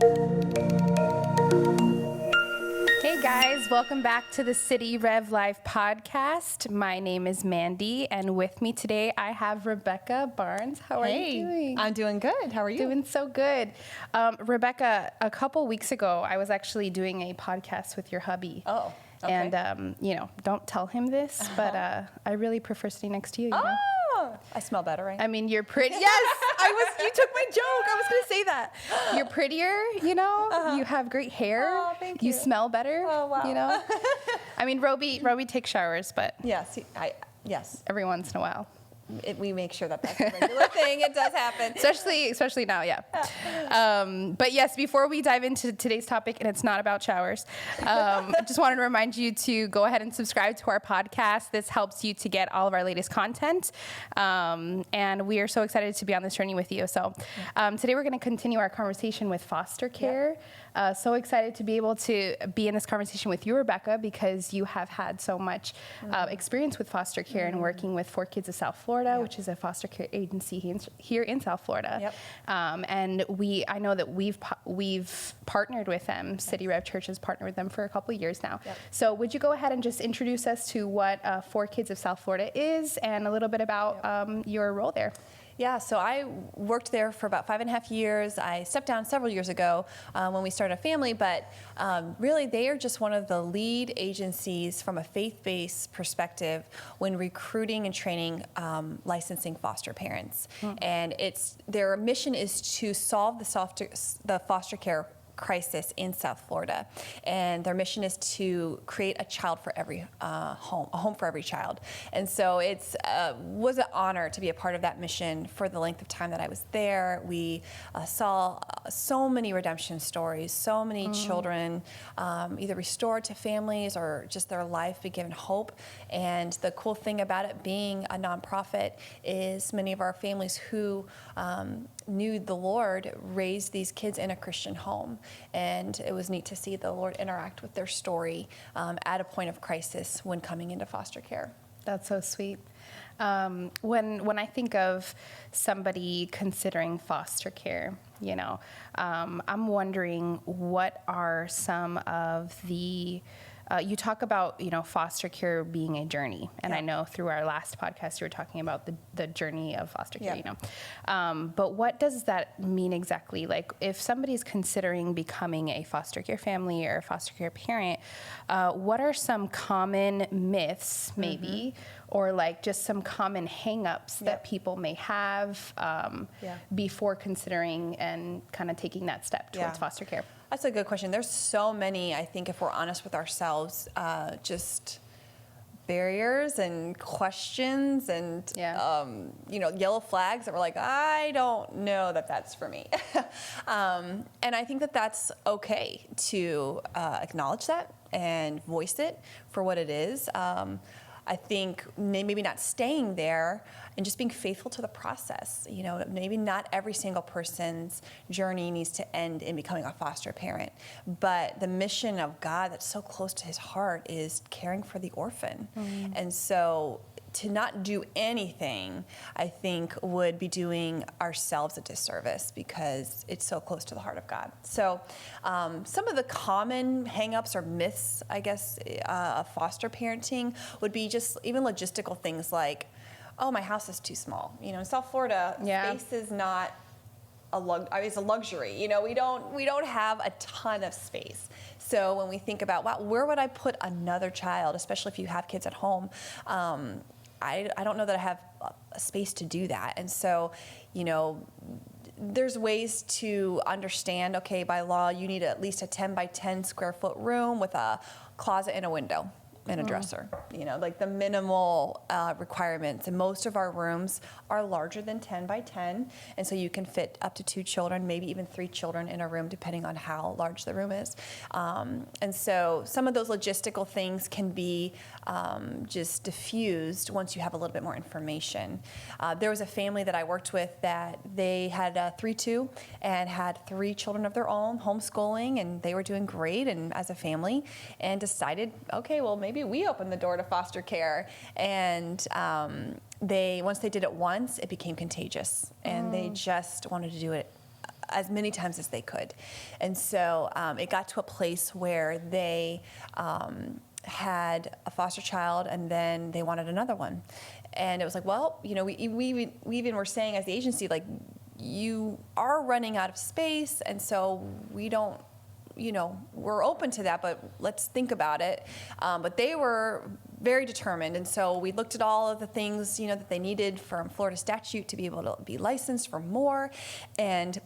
Hey guys, welcome back to the City Rev Live podcast. My name is Mandy, and with me today I have Rebecca Barnes. How are you doing? I'm doing good. How are you? Doing so good. Rebecca, a couple weeks ago, I was actually doing a podcast with your hubby. Oh, okay. And, don't tell him this, but I really prefer sitting next to you, you know? Oh, I smell better, right? I mean, you're pretty. Yes, You took my joke. I was going to say that. You're prettier, you know? You have great hair. Oh, thank you. You smell better, Oh, wow. you know? I mean, Roby takes showers, but Yes, yes. every once in a while. We make sure that that's a regular thing. It does happen. Especially now, yeah. But yes, before we dive into today's topic, and it's not about showers, I just wanted to remind you to go ahead and subscribe to our podcast. This helps you to get all of our latest content. And we are so excited to be on this journey with you. So today we're going to continue our conversation with foster care. So excited to be able to be in this conversation with you, Rebecca, because you have had so much experience with foster care and working with 4Kids of South Florida, which is a foster care agency here in South Florida. Yep. And I know that we've partnered with them. City Rev Church has partnered with them for a couple of years now. Yep. So would you go ahead and just introduce us to what 4Kids of South Florida is and a little bit about your role there? Yeah, so I worked there for about 5.5 years. I stepped down several years ago when we started a family, but really they are just one of the lead agencies from a faith-based perspective when recruiting and training licensing foster parents. And their mission is to solve the foster care crisis in South Florida, and their mission is to create a child for every home, a home for every child. And so it was an honor to be a part of that mission for the length of time that I was there. We saw so many redemption stories, so many children either restored to families or just their life be given hope. And the cool thing about it being a nonprofit is many of our families who knew the Lord raised these kids in a Christian home. And it was neat to see the Lord interact with their story at a point of crisis when coming into foster care. That's so sweet. When I think of somebody considering foster care, I'm wondering what are some of the you talk about, foster care being a journey. And I know through our last podcast, you were talking about the journey of foster care, But what does that mean exactly? Like if somebody's considering becoming a foster care family or a foster care parent, what are some common myths maybe, or like just some common hang-ups that people may have before considering and kind of taking that step towards foster care? That's a good question. There's so many, I think, if we're honest with ourselves, just barriers and questions and, yellow flags that we're like, I don't know that that's for me. And I think that that's okay to acknowledge that and voice it for what it is. I think maybe not staying there and just being faithful to the process. Maybe not every single person's journey needs to end in becoming a foster parent, but the mission of God that's so close to his heart is caring for the orphan. And so to not do anything, I think, would be doing ourselves a disservice because it's so close to the heart of God. So some of the common hang-ups or myths, I guess, of foster parenting would be just even logistical things like, oh, my house is too small. In South Florida, space is not it's a luxury. We don't have a ton of space. So when we think about, wow, where would I put another child, especially if you have kids at home, I don't know that I have a space to do that. And so, there's ways to understand, okay, by law, you need at least a 10 by 10 square foot room with a closet and a window and a dresser, like the minimal requirements. And most of our rooms are larger than 10 by 10. And so you can fit up to 2 children, maybe even 3 children in a room, depending on how large the room is. And so some of those logistical things can be just diffused once you have a little bit more information. There was a family that I worked with that they had 3-2 and had 3 children of their own, homeschooling, and they were doing great and as a family, and decided, okay, well, maybe we opened the door to foster care. And once they did it once, it became contagious, and they just wanted to do it as many times as they could. And so it got to a place where they had a foster child, and then they wanted another one. And it was like, well, you know, we even were saying as the agency, like, you are running out of space, and so we don't, you know, we're open to that, but let's think about it. But they were very determined, and so we looked at all of the things, you know, that they needed from Florida statute to be able to be licensed for more, and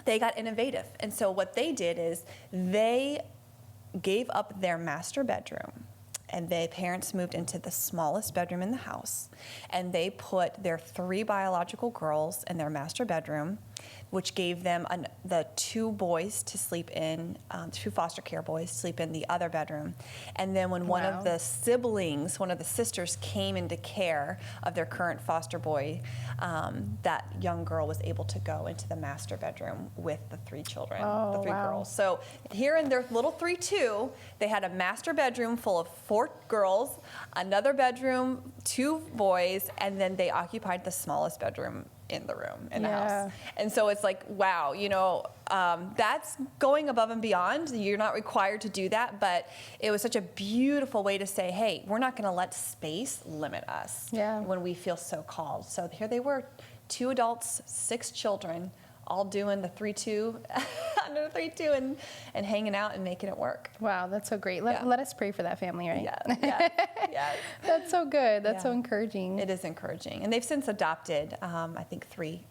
they got innovative. And so what they did is they gave up their master bedroom, and the parents moved into the smallest bedroom in the house, and they put their 3 biological girls in their master bedroom, which gave them the 2 boys to sleep in, 2 foster care boys to sleep in the other bedroom. And then when one of the siblings, one of the sisters, came into care of their current foster boy, that young girl was able to go into the master bedroom with the 3 children, the 3 girls. So here in their little 3-2, they had a master bedroom full of 4 girls, another bedroom, 2 boys, and then they occupied the smallest bedroom in the room, in the house. And so it's like, wow, you know, that's going above and beyond. You're not required to do that, but it was such a beautiful way to say, hey, we're not gonna let space limit us when we feel so called. So here they were, 2 adults, 6 children, all doing the 3-2, under the 3-2, and hanging out and making it work. Wow, that's so great. Let us pray for that family, right? Yeah. That's so good. That's so encouraging. It is encouraging. And they've since adopted, I think, 3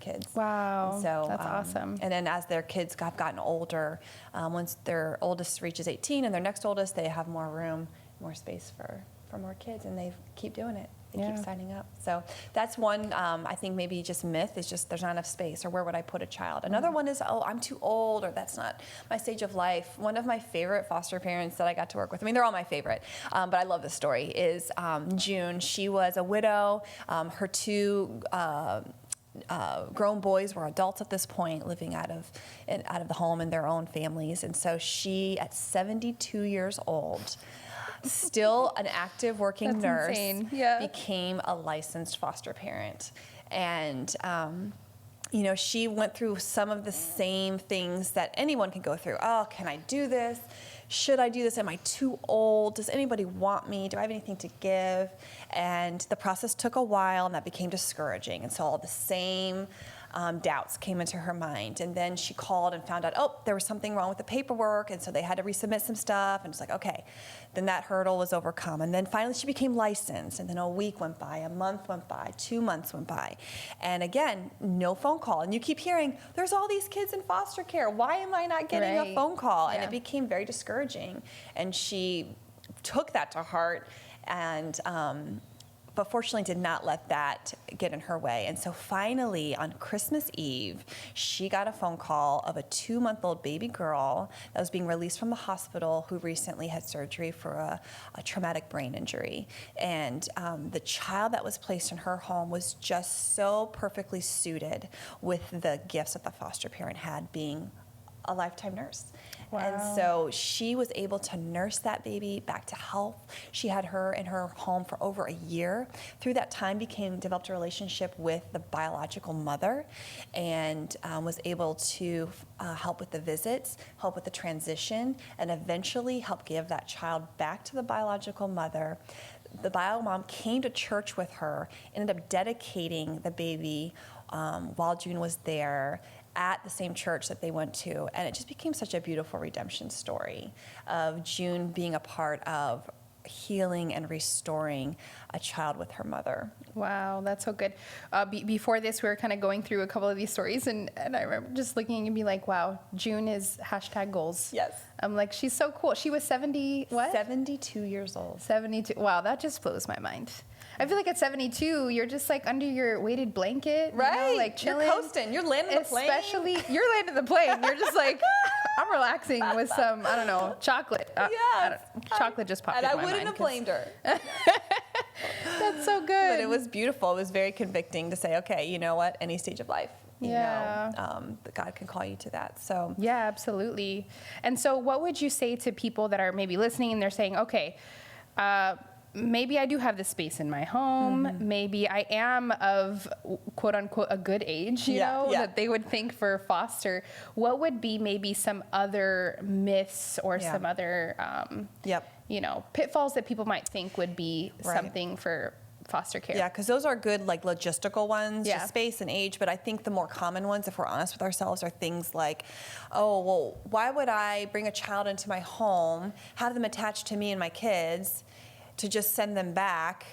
kids. Wow, and so, that's awesome. And then as their kids have gotten older, once their oldest reaches 18 and their next oldest, they have more room, more space for more kids, and they keep doing it. They keep signing up. So that's one, I think maybe just myth, is just there's not enough space, or where would I put a child? Another one is, oh, I'm too old, or that's not my stage of life. One of my favorite foster parents that I got to work with, I mean, they're all my favorite, but I love this story, is June. She was a widow. Her 2 grown boys were adults at this point, living out of the home in their own families. And so she, at 72 years old, still an active working nurse, became a licensed foster parent. And you know, she went through some of the same things that anyone can go through. Oh, can I do this? Should I do this? Am I too old? Does anybody want me? Do I have anything to give? And the process took a while, and that became discouraging. And so all the same doubts came into her mind. And then she called and found out, oh, there was something wrong with the paperwork, and so they had to resubmit some stuff. And it's like, okay. Then that hurdle was overcome. And then finally she became licensed. And then a week went by, a month went by, 2 months went by. And again, no phone call. And you keep hearing, there's all these kids in foster care. Why am I not getting a phone call? And it became very discouraging. And she took that to heart, and but fortunately did not let that get in her way. And so finally, on Christmas Eve, she got a phone call of a 2-month-old baby girl that was being released from the hospital, who recently had surgery for a traumatic brain injury. And the child that was placed in her home was just so perfectly suited with the gifts that the foster parent had, being a lifetime nurse. And so she was able to nurse that baby back to health. She had her in her home for over a year. Through that time, developed a relationship with the biological mother, and was able to help with the visits, help with the transition, and eventually help give that child back to the biological mother. The bio mom came to church with her, ended up dedicating the baby while June was there, at the same church that they went to. And it just became such a beautiful redemption story of June being a part of healing and restoring a child with her mother. Wow, that's so good. Before this, we were kind of going through a couple of these stories, and I remember just looking and being like, wow, June is #goals. Yes. I'm like, she's so cool. She was 72 years old. 72. Wow, that just blows my mind. I feel like at 72, you're just like under your weighted blanket, right? You know, like chilling. You're coasting. You're landing the plane. Especially, you're landing the plane. You're just like, I'm relaxing with some, I don't know, chocolate. Chocolate just popped in my mind. And I wouldn't have blamed her. That's so good. But it was beautiful. It was very convicting to say, okay, you know what? Any stage of life. You know, God can call you to that. So yeah, absolutely. And so what would you say to people that are maybe listening and they're saying, okay, maybe I do have the space in my home. Maybe I am of quote unquote a good age, you know, that they would think for foster. What would be maybe some other myths or some other, you know, pitfalls that people might think would be something for foster care? Yeah, because those are good, like, logistical ones, just space and age. But I think the more common ones, if we're honest with ourselves, are things like, oh, well, why would I bring a child into my home, have them attached to me and my kids, to just send them back,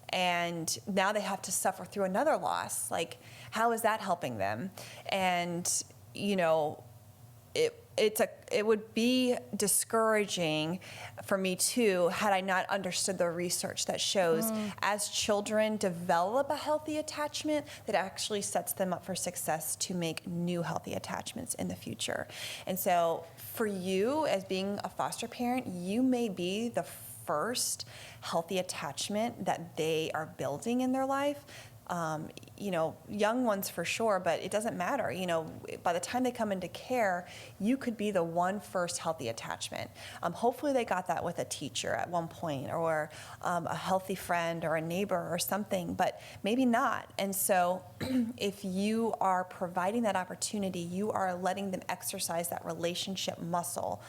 and now they have to suffer through another loss? Like, how is that helping them? And, you know, it would be discouraging for me too, had I not understood the research that shows as children develop a healthy attachment, that actually sets them up for success to make new healthy attachments in the future. And so for you, as being a foster parent, you may be the first healthy attachment that they are building in their life. You know, young ones for sure, but it doesn't matter. You know, by the time they come into care, you could be the one first healthy attachment. Hopefully they got that with a teacher at one point, or a healthy friend or a neighbor or something, but maybe not. And so if you are providing that opportunity, you are letting them exercise that relationship muscle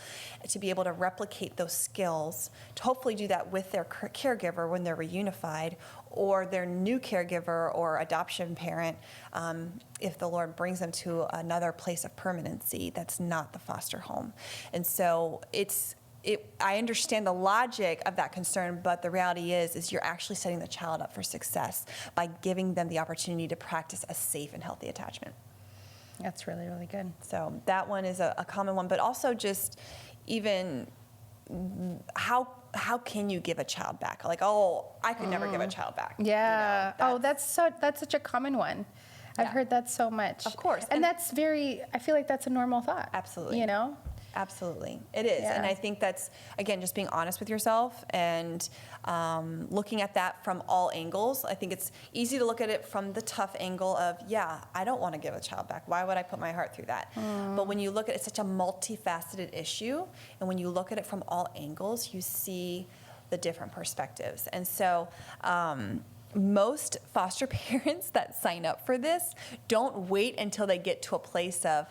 to be able to replicate those skills, to hopefully do that with their caregiver when they're reunified, or their new caregiver or adoption parent, if the Lord brings them to another place of permanency that's not the foster home. And so I understand the logic of that concern, but the reality is you're actually setting the child up for success by giving them the opportunity to practice a safe and healthy attachment. That's really, really good. So that one is a common one, but also just even how can you give a child back? Like, oh, I could never give a child back. Yeah. You know, that's such a common one. I've heard that so much. Of course. And that's I feel like that's a normal thought. Absolutely. You know? Absolutely. It is. Yeah. And I think that's, again, just being honest with yourself and looking at that from all angles. I think it's easy to look at it from the tough angle of, yeah, I don't want to give a child back. Why would I put my heart through that? But when you look at it, it's such a multifaceted issue. And when you look at it from all angles, you see the different perspectives. And so most foster parents that sign up for this don't wait until they get to a place of,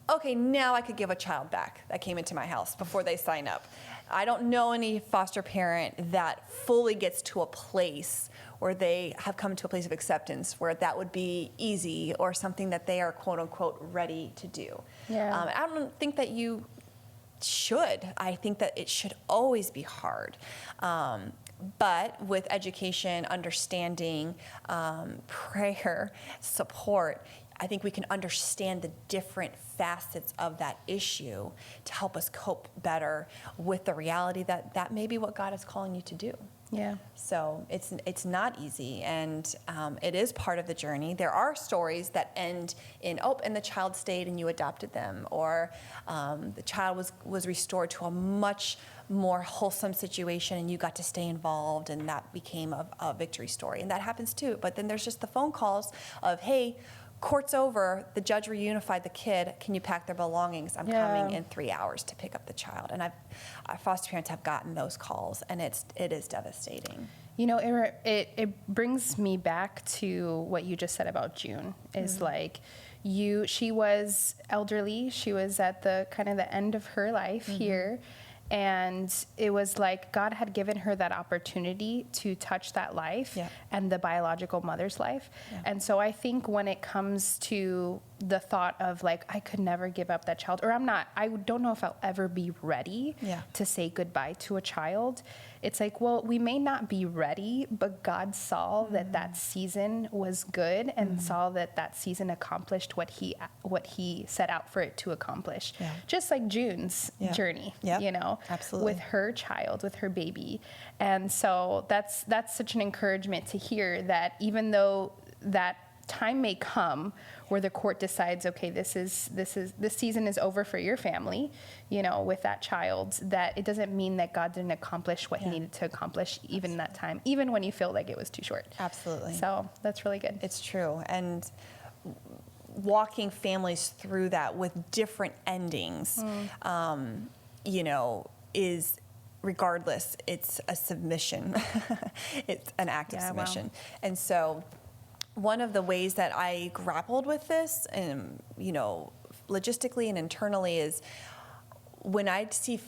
okay, now I could give a child back that came into my house, before they sign up. I don't know any foster parent that fully gets to a place where they have come to a place of acceptance where that would be easy or something that they are quote unquote ready to do. Yeah. I don't think that you should. I think that it should always be hard. But with education, understanding, prayer, support, I think we can understand the different facets of that issue to help us cope better with the reality that that may be what God is calling you to do. Yeah. So it's not easy, and it is part of the journey. There are stories that end in, and the child stayed and you adopted them, or the child was restored to a much more wholesome situation and you got to stay involved, and that became a victory story. And that happens too. But then there's just the phone calls of, hey, court's over, the judge reunified the kid, can you pack their belongings? I'm coming in 3 hours to pick up the child. And our foster parents have gotten those calls, and it is devastating. You know, it brings me back to what you just said about June, is like, she was elderly, she was at the kind of the end of her life here. And it was like God had given her that opportunity to touch that life and the biological mother's life. And so I think when it comes to the thought of like, I could never give up that child, or I don't know if I'll ever be ready to say goodbye to a child. It's like, well, we may not be ready, but God saw that season was good and saw that season accomplished what he set out for it to accomplish. Just like June's journey, you know, with her child, with her baby. And so that's such an encouragement to hear that even though that time may come where the court decides, okay, this season is over for your family, you know, with that child, that it doesn't mean that God didn't accomplish what he needed to accomplish even in that time, even when you feel like it was too short. Absolutely. So that's really good. It's true. And walking families through that with different endings, you know, is regardless, it's a submission. It's an act of submission. Wow. And so one of the ways that I grappled with this, and logistically and internally, is when I see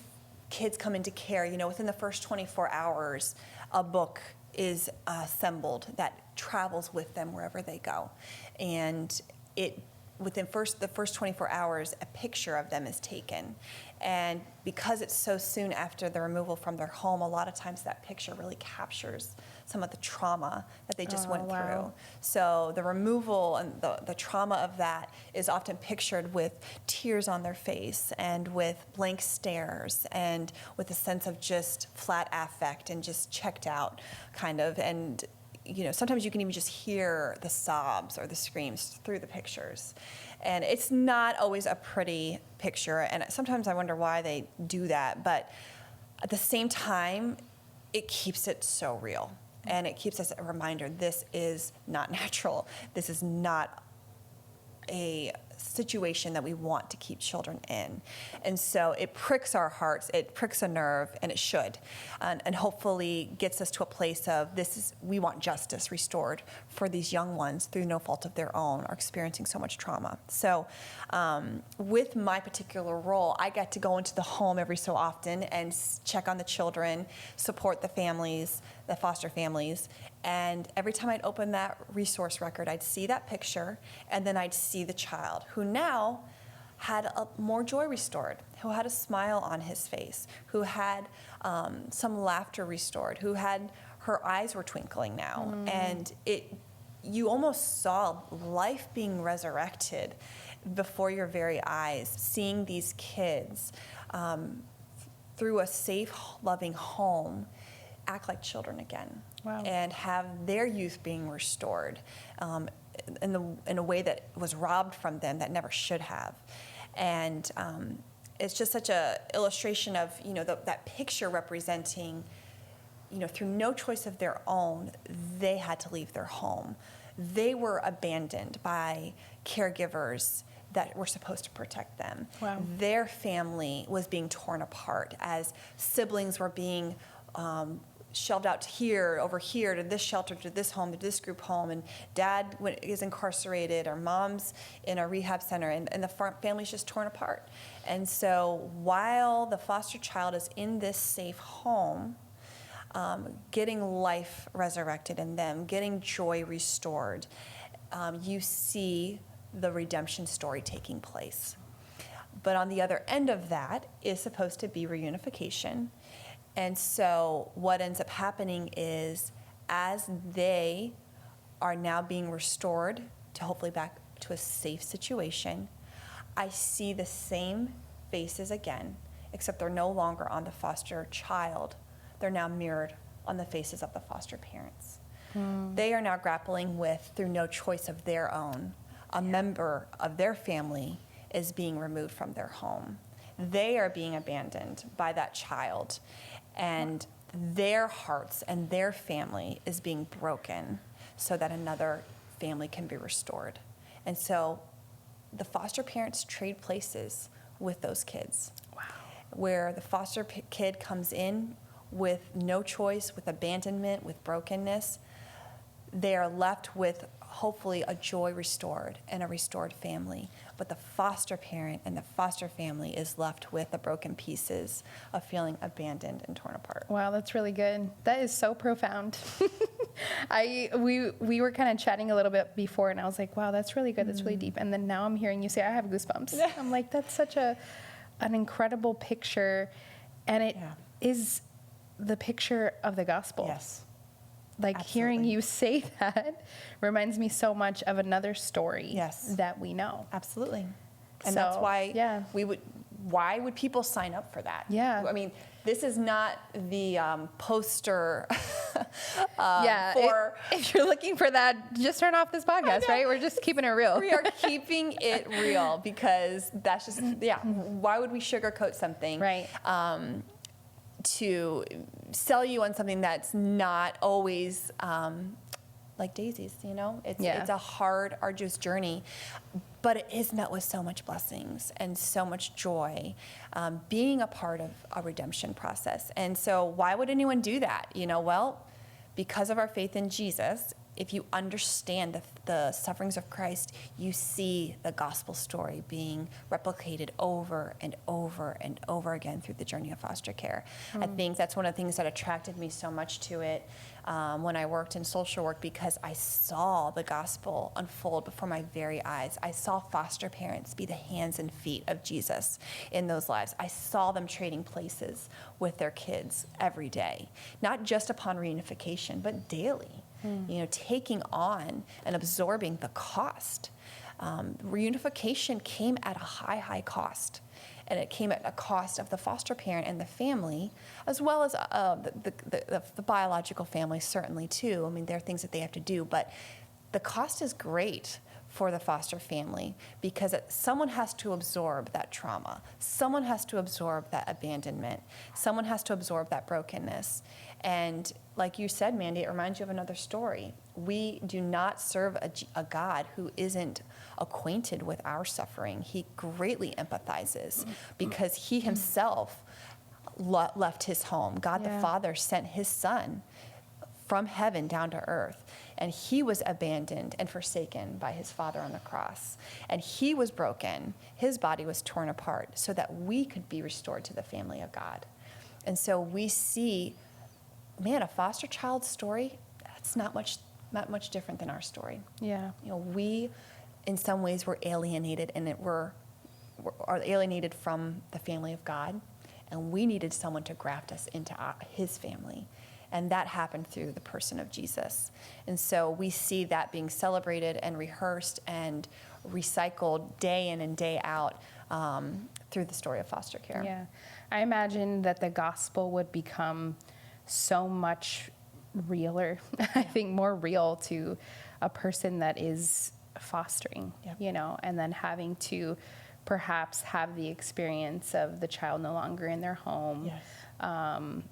kids come into care, within the first 24 hours, a book is assembled that travels with them wherever they go. And within the first 24 hours, a picture of them is taken. And because it's so soon after the removal from their home, a lot of times that picture really captures some of the trauma that they just went through. So the removal and the trauma of that is often pictured with tears on their face and with blank stares and with a sense of just flat affect and just checked out kind of. And sometimes you can even just hear the sobs or the screams through the pictures. And it's not always a pretty picture, and sometimes I wonder why they do that, but at the same time, it keeps it so real. And it keeps us a reminder, this is not natural. This is not a situation that we want to keep children in. And so it pricks our hearts, it pricks a nerve, and it should, and hopefully gets us to a place of we want justice restored for these young ones through no fault of their own, are experiencing so much trauma. So with my particular role, I get to go into the home every so often and check on the children, support the families, the foster families, and every time I'd open that resource record, I'd see that picture, and then I'd see the child who now had more joy restored, who had a smile on his face, who had some laughter restored, who had her eyes were twinkling now. And you almost saw life being resurrected before your very eyes, seeing these kids through a safe, loving home act like children again. Wow. And have their youth being restored in a way that was robbed from them that never should have. And it's just such a illustration of that picture representing, through no choice of their own, they had to leave their home. They were abandoned by caregivers that were supposed to protect them. Wow. Their family was being torn apart as siblings were being shelved out to here, over here, to this shelter, to this home, to this group home, and dad is incarcerated, or mom's in a rehab center, and the family's just torn apart. And so while the foster child is in this safe home, getting life resurrected in them, getting joy restored, you see the redemption story taking place. But on the other end of that is supposed to be reunification. And so what ends up happening is, as they are now being restored to hopefully back to a safe situation, I see the same faces again, except they're no longer on the foster child. They're now mirrored on the faces of the foster parents. They are now grappling with, through no choice of their own, a member of their family is being removed from their home. They are being abandoned by that child. And their hearts and their family is being broken so that another family can be restored. And so the foster parents trade places with those kids. Wow. Where the foster kid comes in with no choice, with abandonment, with brokenness, they are left with hopefully a joy restored and a restored family. But the foster parent and the foster family is left with the broken pieces of feeling abandoned and torn apart. Wow, that's really good. That is so profound. We were kind of chatting a little bit before, and I was like, wow, that's really good. That's really deep. And then now I'm hearing you say, I have goosebumps. Yeah. I'm like, that's such an incredible picture. And it is the picture of the gospel. Yes. Like Absolutely. Hearing you say that reminds me so much of another story that we know. Absolutely. And So, that's why yeah. why would people sign up for that? Yeah. I mean, this is not the poster if you're looking for that, just turn off this podcast, right? We're just keeping it real. We are keeping it real because that's just, why would we sugarcoat something? Right. To sell you on something that's not always like daisies, It's a hard, arduous journey. but it is met with so much blessings and so much joy, being a part of a redemption process. And so why would anyone do that? Well, because of our faith in Jesus, if you understand the sufferings of Christ, you see the gospel story being replicated over and over and over again through the journey of foster care. I think that's one of the things that attracted me so much to it when I worked in social work, because I saw the gospel unfold before my very eyes. I saw foster parents be the hands and feet of Jesus in those lives. I saw them trading places with their kids every day, not just upon reunification, but daily. Taking on and absorbing the cost. Reunification came at a high cost. And it came at a cost of the foster parent and the family, as well as the biological family, certainly, too. I mean, there are things that they have to do, but the cost is great for the foster family, because someone has to absorb that trauma. Someone has to absorb that abandonment. Someone has to absorb that brokenness. And like you said, Mandy, it reminds you of another story. We do not serve a God who isn't acquainted with our suffering. He greatly empathizes, because he himself left his home. God the Father sent his son from heaven down to earth, and he was abandoned and forsaken by his Father on the cross. And he was broken. His body was torn apart so that we could be restored to the family of God. And so we see, man, a foster child story, that's not much different than our story. Yeah. We, in some ways, were alienated, and are alienated from the family of God, and we needed someone to graft us into his family. And that happened through the person of Jesus. And so we see that being celebrated and rehearsed and recycled day in and day out through the story of foster care. Yeah. I imagine that the gospel would become so much realer, I think more real to a person that is fostering, and then having to perhaps have the experience of the child no longer in their home. Yes.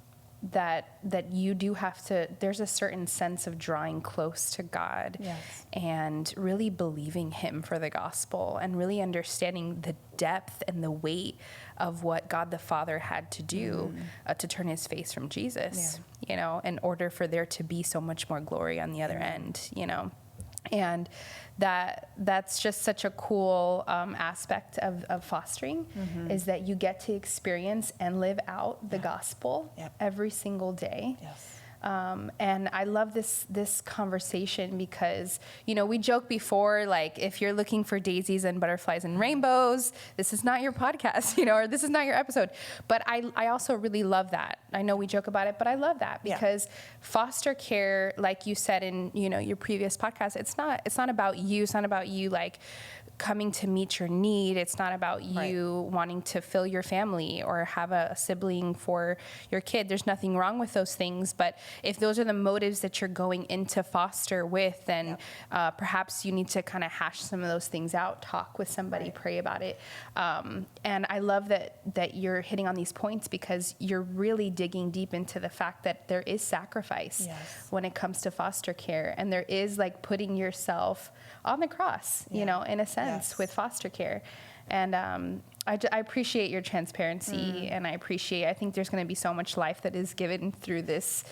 That you do have to, there's a certain sense of drawing close to God. Yes. And really believing him for the gospel, and really understanding the depth and the weight of what God the Father had to do to turn his face from Jesus, in order for there to be so much more glory on the other end, And that's just such a cool aspect of fostering, is that you get to experience and live out the gospel every single day. Yes. And I love this conversation, because, we joke before, like, if you're looking for daisies and butterflies and rainbows, this is not your podcast, or this is not your episode. But I also really love that. I know we joke about it, but I love that, because foster care, like you said in, your previous podcast, it's not about you. It's not about you, like, coming to meet your need. It's not about you wanting to fill your family or have a sibling for your kid. There's nothing wrong with those things. But if those are the motives that you're going into foster with, then perhaps you need to kind of hash some of those things out, talk with somebody, pray about it. And I love that you're hitting on these points, because you're really digging deep into the fact that there is sacrifice when it comes to foster care. And there is, like, putting yourself on the cross, in a sense, with foster care. And I appreciate your transparency, and I think there's going to be so much life that is given through this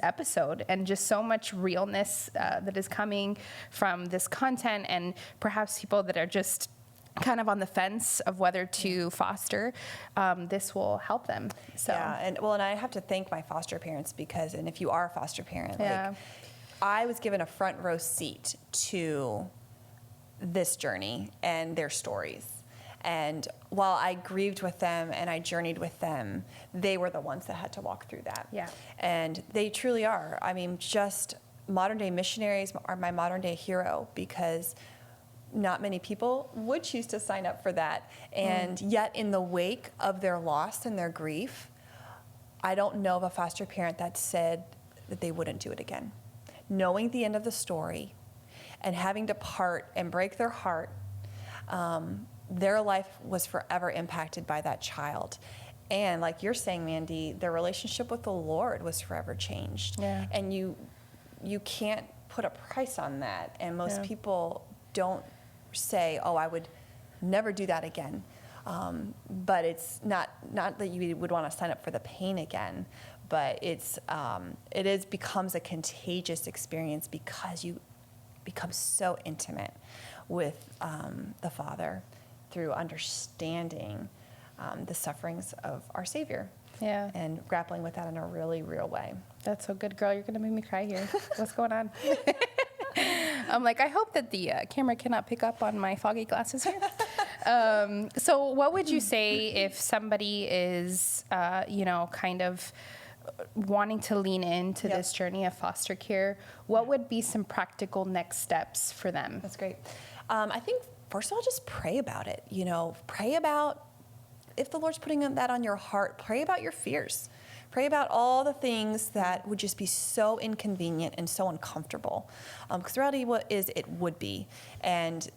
episode, and just so much realness that is coming from this content, and perhaps people that are just kind of on the fence of whether to foster, this will help them. So and I have to thank my foster parents, because, and if you are a foster parent, like, I was given a front row seat to this journey and their stories. And while I grieved with them and I journeyed with them, they were the ones that had to walk through that. Yeah. And they truly are. I mean, just modern day missionaries are my modern day hero, because not many people would choose to sign up for that. And yet, in the wake of their loss and their grief, I don't know of a foster parent that said that they wouldn't do it again. Knowing the end of the story and having to part and break their heart, their life was forever impacted by that child. And like you're saying, Mandy, their relationship with the Lord was forever changed. And you can't put a price on that. And most people don't say, oh, I would never do that again. But it's not that you would want to sign up for the pain again, but becomes a contagious experience because you become so intimate with the Father through understanding the sufferings of our Savior. Yeah. And grappling with that in a really real way. That's so good, girl. You're going to make me cry here. What's going on? I'm like, I hope that the camera cannot pick up on my foggy glasses here. So what would you say if somebody is, kind of wanting to lean into this journey of foster care? What would be some practical next steps for them? That's great. I think, first of all, just pray about it. Pray about, if the Lord's putting that on your heart, pray about your fears. Pray about all the things that would just be so inconvenient and so uncomfortable. Because the reality is it would be. And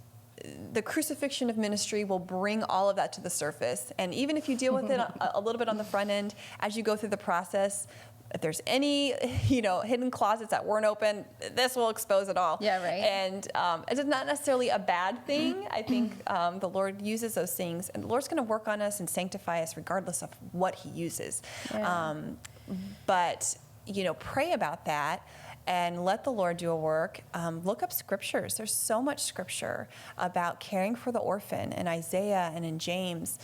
the crucifixion of ministry will bring all of that to the surface. And even if you deal with it a little bit on the front end, as you go through the process, if there's any, hidden closets that weren't open, this will expose it all. Yeah, right. And it's not necessarily a bad thing. I think the Lord uses those things, and the Lord's going to work on us and sanctify us regardless of what He uses. Yeah. But pray about that. And let the Lord do a work. Look up scriptures. There's so much scripture about caring for the orphan in Isaiah and in James.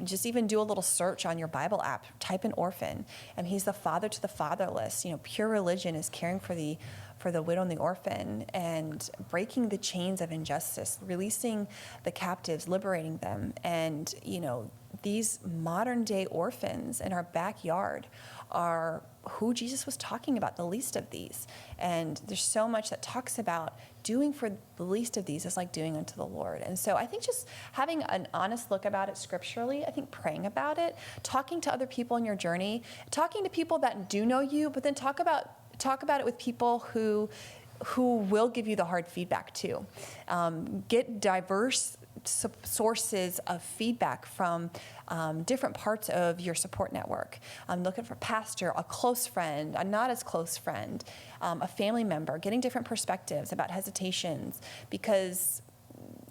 Just even do a little search on your Bible app. Type in orphan. And He's the father to the fatherless. Pure religion is caring for the widow and the orphan, and breaking the chains of injustice, releasing the captives, liberating them. And, these modern day orphans in our backyard are who Jesus was talking about, the least of these. And there's so much that talks about doing for the least of these is like doing unto the Lord. And so I think just having an honest look about it scripturally, I think praying about it, talking to other people in your journey, talking to people that do know you, but then talk about it with people who will give you the hard feedback too. Get diverse sources of feedback from different parts of your support network. Looking for a pastor, a close friend, a not as close friend, a family member, getting different perspectives about hesitations, because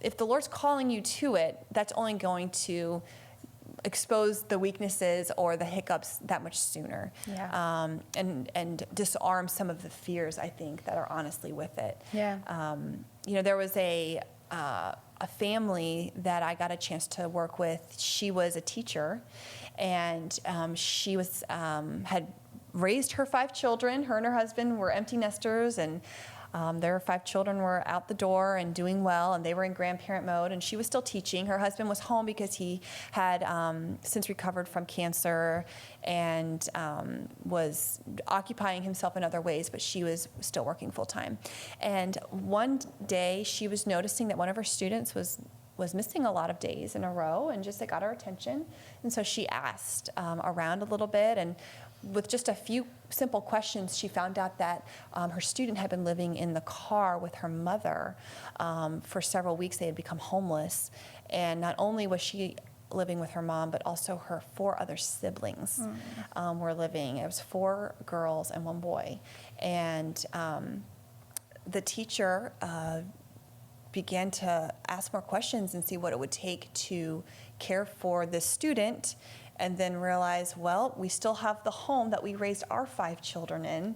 if the Lord's calling you to it, that's only going to expose the weaknesses or the hiccups that much sooner. Yeah. And disarm some of the fears, I think, that are honestly with it. Yeah. There was a family that I got a chance to work with. She was a teacher, and she was had raised her 5 children. Her and her husband were empty nesters, and their 5 children were out the door and doing well, and they were in grandparent mode, and she was still teaching. Her husband was home because he had since recovered from cancer and was occupying himself in other ways, but she was still working full time. And one day she was noticing that one of her students was missing a lot of days in a row, and just it got her attention. And so she asked around a little bit, and with just a few simple questions, she found out that her student had been living in the car with her mother for several weeks. They had become homeless. And not only was she living with her mom, but also her 4 other siblings were living. It was 4 girls and 1 boy. And the teacher began to ask more questions and see what it would take to care for this student, and then realize, well, we still have the home that we raised our 5 children in.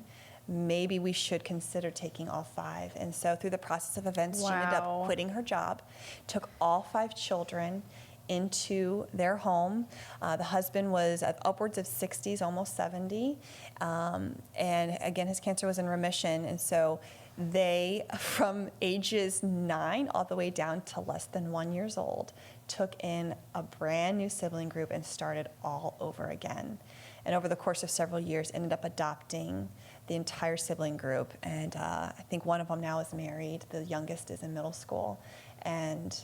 Maybe we should consider taking all 5. And so through the process of events, she ended up quitting her job, took all 5 children into their home. The husband was upwards of 60s, almost 70. And again, his cancer was in remission. And so they, from ages 9 all the way down to less than 1 year old, took in a brand new sibling group and started all over again. And over the course of several years, ended up adopting the entire sibling group. And I think one of them now is married. The youngest is in middle school. And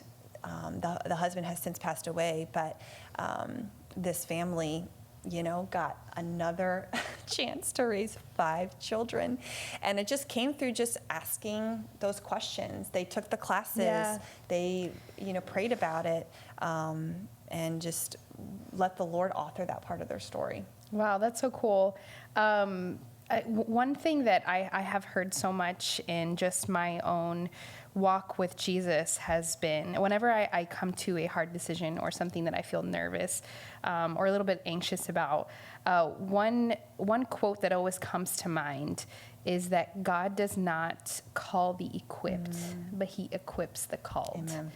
the husband has since passed away, but this family, got another chance to raise 5 children. And it just came through just asking those questions. They took the classes, they, prayed about it, and just let the Lord author that part of their story. Wow, that's so cool. One thing that I have heard so much in just my own walk with Jesus has been, whenever I come to a hard decision or something that I feel nervous or a little bit anxious about, one quote that always comes to mind is that God does not call the equipped, but he equips the called. Amen.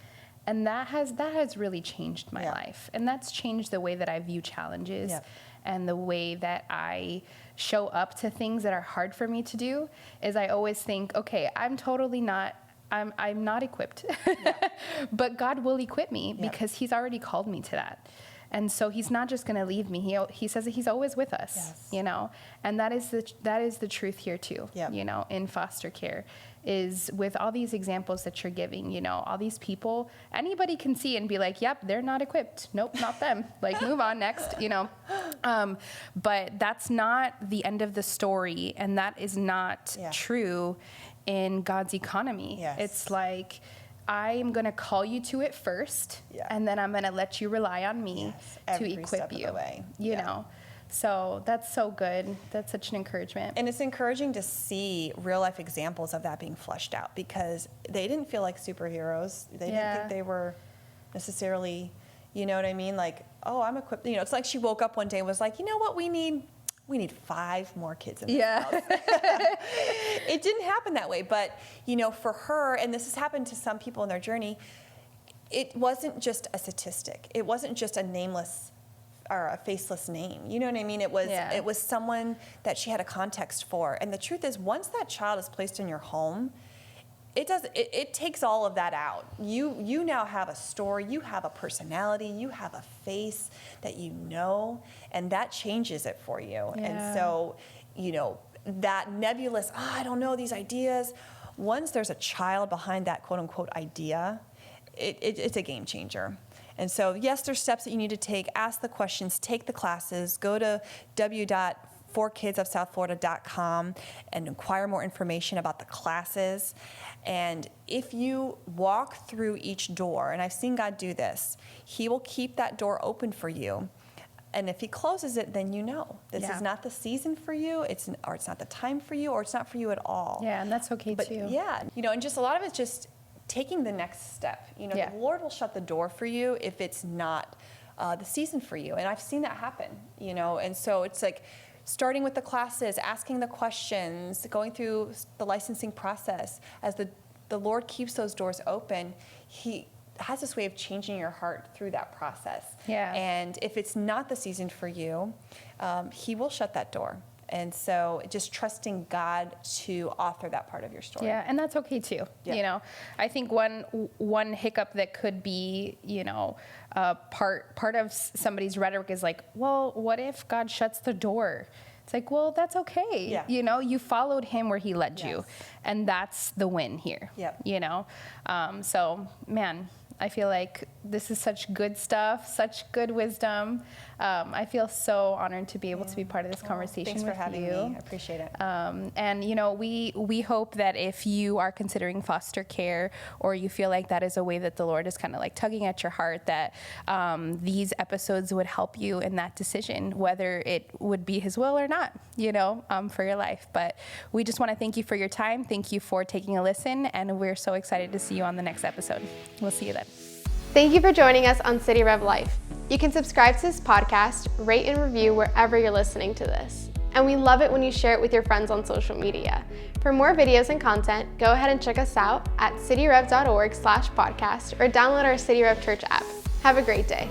And that has really changed my life. And that's changed the way that I view challenges and the way that I show up to things that are hard for me to do. Is I always think, okay, I'm not equipped, but God will equip me because he's already called me to that. And so he's not just going to leave me. He says that he's always with us, you know, and that is the truth here too, you know, in foster care, is with all these examples that you're giving, you know, all these people, anybody can see and be like, yep, they're not equipped. Nope, not them. Like, move on next, you know. But that's not the end of the story, and that is not true in God's economy. It's like, I'm going to call you to it first, and then I'm going to let you rely on me to equip you, you know. So that's so good. That's such an encouragement. And it's encouraging to see real life examples of that being fleshed out, because they didn't feel like superheroes. They didn't think they were necessarily, you know what I mean? Like, oh, I'm equipped. You know, it's like she woke up one day and was like, you know what, we need 5 more kids in this house. It didn't happen that way. But, you know, for her, and this has happened to some people in their journey, it wasn't just a statistic. It wasn't just a nameless or a faceless name. You know what I mean? It was someone that she had a context for. And the truth is, once that child is placed in your home, it takes all of that out. You now have a story, you have a personality, you have a face that you know, and that changes it for you. And so, you know, that nebulous, I don't know these ideas, once there's a child behind that quote unquote idea, it's a game changer. And so, yes, there's steps that you need to take. Ask the questions, take the classes, go to www.forkidsofsouthflorida.com and inquire more information about the classes. And if you walk through each door, and I've seen God do this, he will keep that door open for you. And if he closes it, then you know this is not the season for you, it's not the time for you, or it's not for you at all. Yeah, and that's okay too. Yeah, you know, and just a lot of it's just taking the next step. You know, the Lord will shut the door for you if it's not the season for you. And I've seen that happen, you know, and so it's like starting with the classes, asking the questions, going through the licensing process. As the Lord keeps those doors open, he has this way of changing your heart through that process. Yeah. And if it's not the season for you, he will shut that door. And so just trusting God to author that part of your story. Yeah, and that's okay too. You know, I think one hiccup that could be, you know, part of somebody's rhetoric is like, well, what if God shuts the door? It's like, well, that's okay. Yeah. You know, you followed him where he led you, and that's the win here. You know, so man, I feel like this is such good stuff, such good wisdom. I feel so honored to be able to be part of this conversation Thanks with for having you. me. I appreciate it. And, you know, we hope that if you are considering foster care, or you feel like that is a way that the Lord is kind of like tugging at your heart, that these episodes would help you in that decision, whether it would be his will or not, you know, for your life. But we just want to thank you for your time. Thank you for taking a listen, and we're so excited to see you on the next episode. We'll see you then. Thank you for joining us on City Rev Life. You can subscribe to this podcast, rate and review wherever you're listening to this. And we love it when you share it with your friends on social media. For more videos and content, go ahead and check us out at cityrev.org/podcast or download our City Rev Church app. Have a great day.